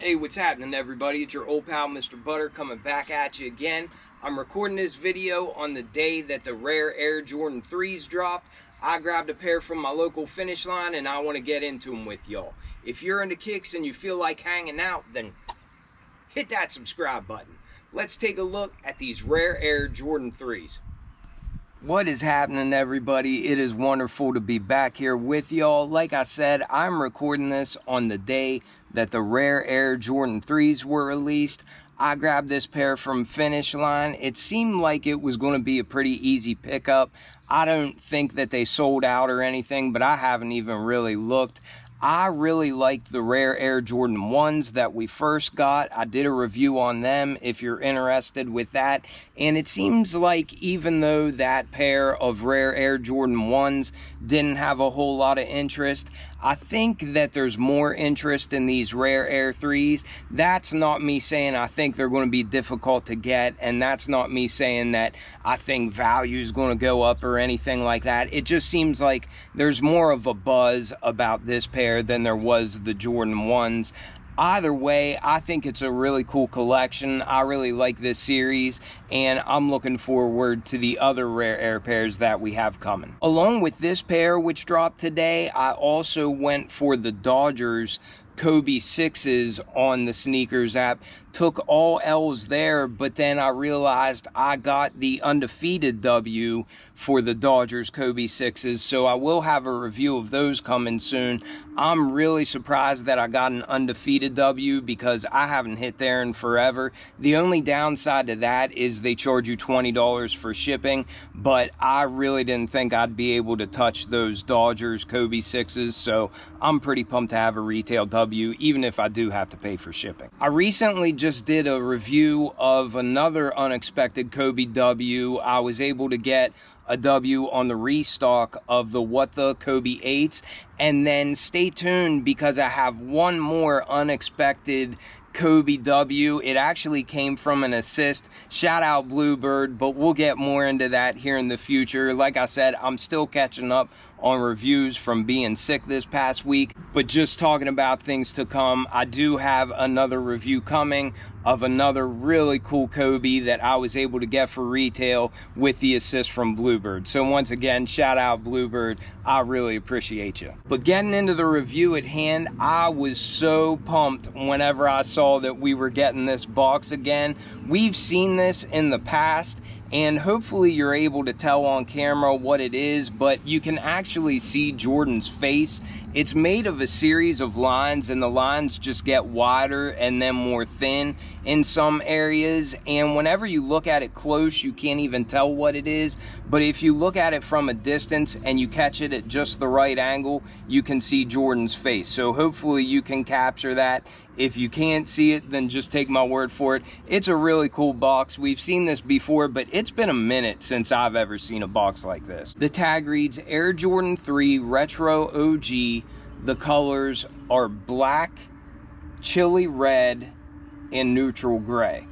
Hey, what's happening, everybody? It's your old pal Mr. Butter coming back at you again. I'm recording this video on the day that the Rare Air Jordan 3s dropped. I grabbed a pair from my local Finish Line and I want to get into them with y'all. If you're into kicks and you feel like hanging out, then hit that subscribe button. Let's take a look at these Rare Air Jordan 3s. What is happening, everybody? It is wonderful to be back here with y'all. Like I said, I'm recording this on the day that the Rare Air Jordan 3s were released. I grabbed this pair from Finish Line. It seemed like it was going to be a pretty easy pickup. I don't think that they sold out or anything, but I haven't even really looked. I really like the Rare Air Jordan 1s that we first got. I did a review on them if you're interested with that. And it seems like even though that pair of Rare Air Jordan 1s didn't have a whole lot of interest, I think that there's more interest in these Rare Air 3s. That's not me saying I think they're going to be difficult to get, and that's not me saying that I think value is going to go up or anything like that. It just seems like there's more of a buzz about this pair than there was the Jordan 1s. Either way, I think it's a really cool collection. I really like this series, and I'm looking forward to the other Rare Air pairs that we have coming. Along with this pair, which dropped today, I also went for the Dodgers Kobe 6s on the sneakers app. Took all L's there, but then I realized I got the undefeated W for the Dodgers Kobe 6s, so I will have a review of those coming soon. I'm really surprised that I got an undefeated W because I haven't hit there in forever. The only downside to that is they charge you $20 for shipping, but I really didn't think I'd be able to touch those Dodgers Kobe 6s, so I'm pretty pumped to have a retail W, even if I do have to pay for shipping. I recently just did a review of another unexpected Kobe W. I was able to get a W on the restock of the What The Kobe 8s, and then stay tuned because I have one more unexpected Kobe W. It actually came from an assist. Shout out Bluebird, but we'll get more into that here in the future. Like I said, I'm still catching up on reviews from being sick this past week, but just talking about things to come, I do have another review coming of another really cool Kobe that I was able to get for retail with the assist from Bluebird. So once again, shout out Bluebird. I really appreciate you. But getting into the review at hand, I was so pumped whenever I saw that we were getting this box again. We've seen this in the past, and hopefully you're able to tell on camera what it is, but you can actually see Jordan's face. It's made of a series of lines, and the lines just get wider and then more thin in some areas, and whenever you look at it close, you can't even tell what it is, but if you look at it from a distance and you catch it at just the right angle, you can see Jordan's face. So hopefully you can capture that. If you can't see it, then just take my word for it. It's a really cool box. We've seen this before, but it's been a minute since I've ever seen a box like this. The tag reads Air Jordan 3 Retro OG. The colors are black, chili red, and neutral gray.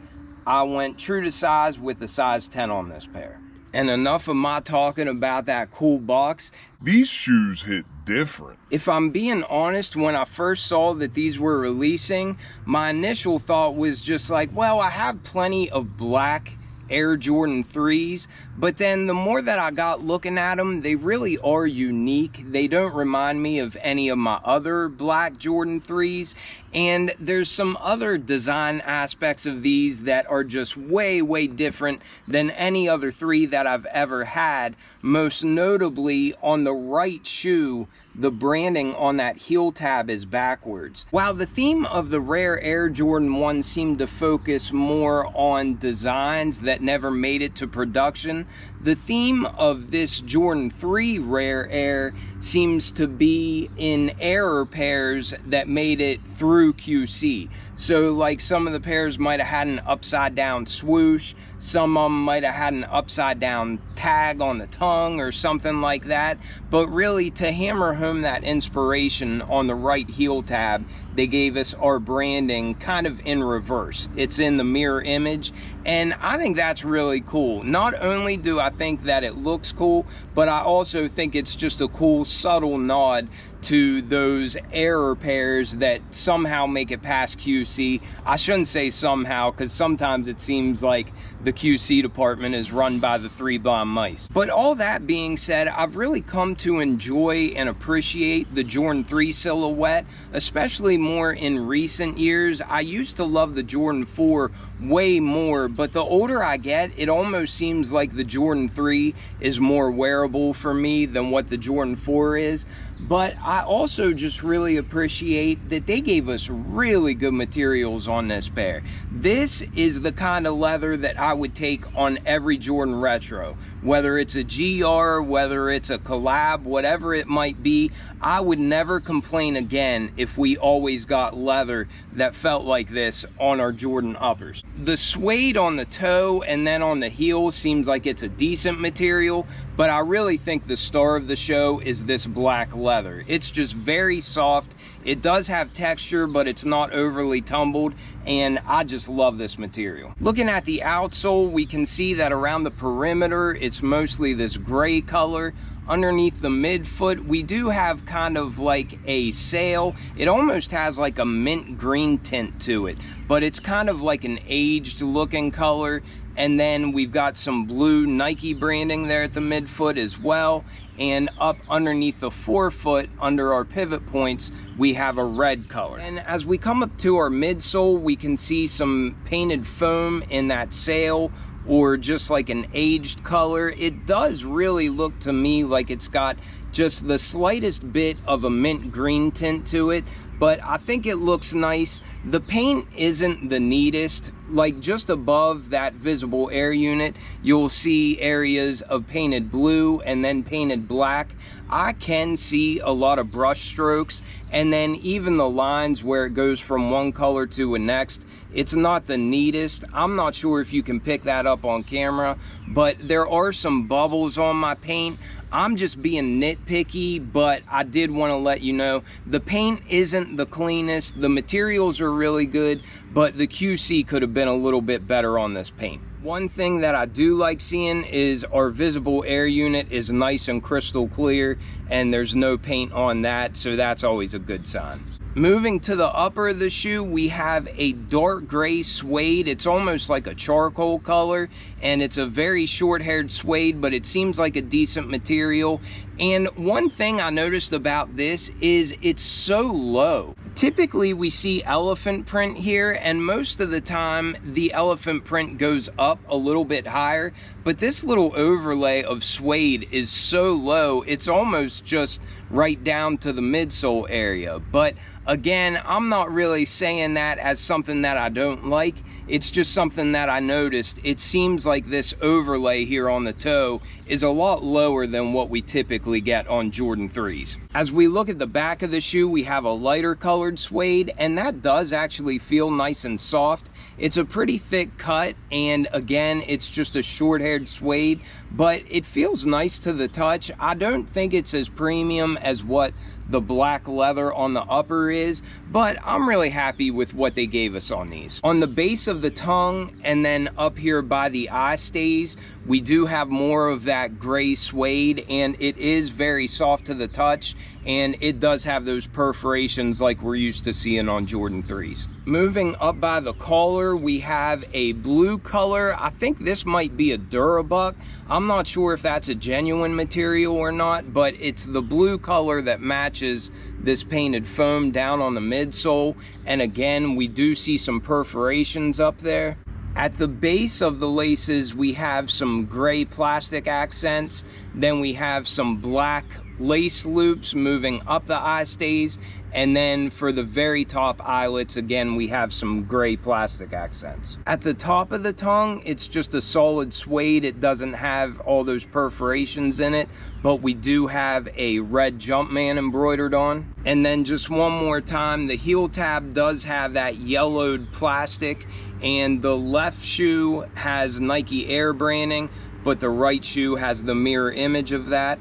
I went true to size with the size 10 on this pair. And enough of my talking about that cool box. These shoes hit different. If I'm being honest, when I first saw that these were releasing, my initial thought was just like, well, I have plenty of black Air Jordan 3s, but then the more that I got looking at them, they really are unique. They don't remind me of any of my other black Jordan 3s, and there's some other design aspects of these that are just way different than any other 3 that I've ever had. Most notably, on the right shoe, the branding on that heel tab is backwards. While the theme of the Rare Air Jordan 1 seemed to focus more on designs that never made it to production, the theme of this Jordan 3 Rare Air seems to be in error pairs that made it through QC. So like some of the pairs might have had an upside down swoosh, some of them might have had an upside down tag on the tongue or something like that, but really to hammer home that inspiration on the right heel tab they gave us our branding kind of in reverse. It's in the mirror image, and I think that's really cool. Not only do I think that it looks cool, but I also think it's just a cool subtle nod to those error pairs that somehow make it past QC. I shouldn't say somehow, because sometimes it seems like the QC department is run by the three blind mice. But all that being said, I've really come to enjoy and appreciate the Jordan 3 silhouette, especially more in recent years. I used to love the Jordan 4 way more, but the older I get, it almost seems like the Jordan 3 is more wearable for me than what the Jordan 4 is. But I also just really appreciate that they gave us really good materials on this pair. This is the kind of leather that I would take on every Jordan Retro. Whether it's a GR, whether it's a collab, whatever it might be, I would never complain again if we always got leather that felt like this on our Jordan uppers. The suede on the toe and then on the heel seems like it's a decent material, but I really think the star of the show is this black leather. It's just very soft. It does have texture, but it's not overly tumbled, and I just love this material. Looking at the outsole, we can see that around the perimeter, it's mostly this gray color. Underneath the midfoot, we do have kind of like a sail. It almost has like a mint green tint to it, but it's kind of like an aged looking color. And then we've got some blue Nike branding there at the midfoot as well. And up underneath the forefoot, under our pivot points, we have a red color. And as we come up to our midsole, we can see some painted foam in that sail, or just like an aged color. It does really look to me like it's got just the slightest bit of a mint green tint to it, but I think it looks nice. The paint isn't the neatest. Like just above that visible air unit, you'll see areas of painted blue and then painted black. I can see a lot of brush strokes, and then even the lines where it goes from one color to a next, it's not the neatest. I'm not sure if you can pick that up on camera, but there are some bubbles on my paint. I'm just being nitpicky, but I did want to let you know the paint isn't the cleanest. The materials are really good, but the QC could have been a little bit better on this paint. One thing that I do like seeing is our visible air unit is nice and crystal clear, and there's no paint on that, so that's always a good sign. Moving to the upper of the shoe, we have a dark gray suede. It's almost like a charcoal color, and it's a very short-haired suede, but it seems like a decent material. And one thing I noticed about this is it's so low. Typically we see elephant print here, and most of the time the elephant print goes up a little bit higher, but this little overlay of suede is so low, it's almost just right down to the midsole area. But again, I'm not really saying that as something that I don't like. It's just something that I noticed. It seems like this overlay here on the toe is a lot lower than what we typically get on Jordan 3s. As we look at the back of the shoe, we have a lighter colored suede, and that does actually feel nice and soft. It's a pretty thick cut, and again, it's just a short-haired suede, but it feels nice to the touch. I don't think it's as premium as what the black leather on the upper is, but I'm really happy with what they gave us on these. On the base of the tongue and then up here by the eye stays, we do have more of that gray suede, and it is very soft to the touch, and it does have those perforations like we're used to seeing on Jordan 3s. Moving up by the collar, we have a blue color. I think this might be a Durabuck. I'm not sure if that's a genuine material or not, but it's the blue color that matches this painted foam down on the midsole. And again, we do see some perforations up there. At the base of the laces, we have some gray plastic accents. Then we have some black lace loops moving up the eye stays. And then for the very top eyelets, again, we have some gray plastic accents. At the top of the tongue, it's just a solid suede. It doesn't have all those perforations in it, but we do have a red Jumpman embroidered on. And then just one more time, the heel tab does have that yellowed plastic, and the left shoe has Nike Air branding, but the right shoe has the mirror image of that.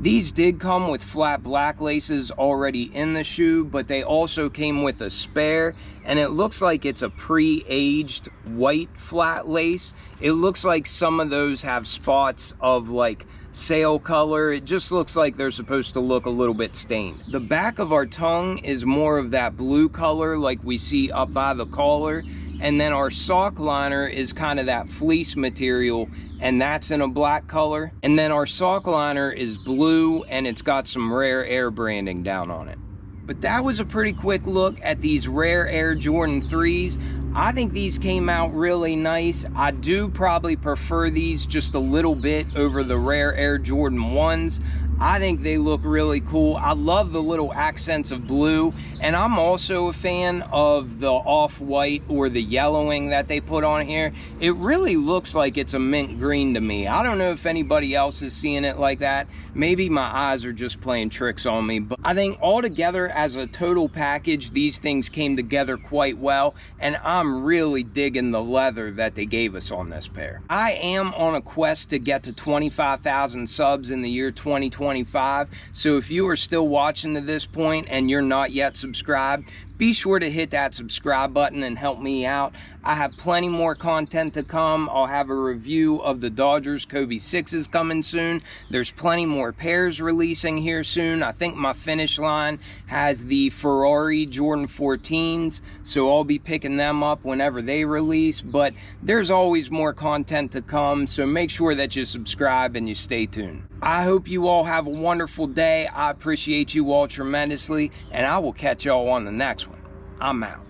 These did come with flat black laces already in the shoe, but they also came with a spare, and it looks like it's a pre-aged white flat lace. It looks like some of those have spots of like sail color. It just looks like they're supposed to look a little bit stained. The back of our tongue is more of that blue color like we see up by the collar, and then our sock liner is kind of that fleece material, and that's in a black color. And then our sock liner is blue, and it's got some Rare Air branding down on it. But that was a pretty quick look at these Rare Air Jordan 3s. I think these came out really nice. I do probably prefer these just a little bit over the Rare Air Jordan 1s. I think they look really cool. I love the little accents of blue, and I'm also a fan of the off-white or the yellowing that they put on here. It really looks like it's a mint green to me. I don't know if anybody else is seeing it like that. Maybe my eyes are just playing tricks on me, but I think altogether as a total package, these things came together quite well, and I'm really digging the leather that they gave us on this pair. I am on a quest to get to 25,000 subs in the year 2025. So if you are still watching to this point and you're not yet subscribed, be sure to hit that subscribe button and help me out. I have plenty more content to come. I'll have a review of the Dodgers Kobe 6s coming soon. There's plenty more pairs releasing here soon. I think my Finish Line has the Ferrari Jordan 14s, so I'll be picking them up whenever they release. But there's always more content to come, so make sure that you subscribe and you stay tuned. I hope you all have a wonderful day. I appreciate you all tremendously, and I will catch y'all on the next one. I'm out.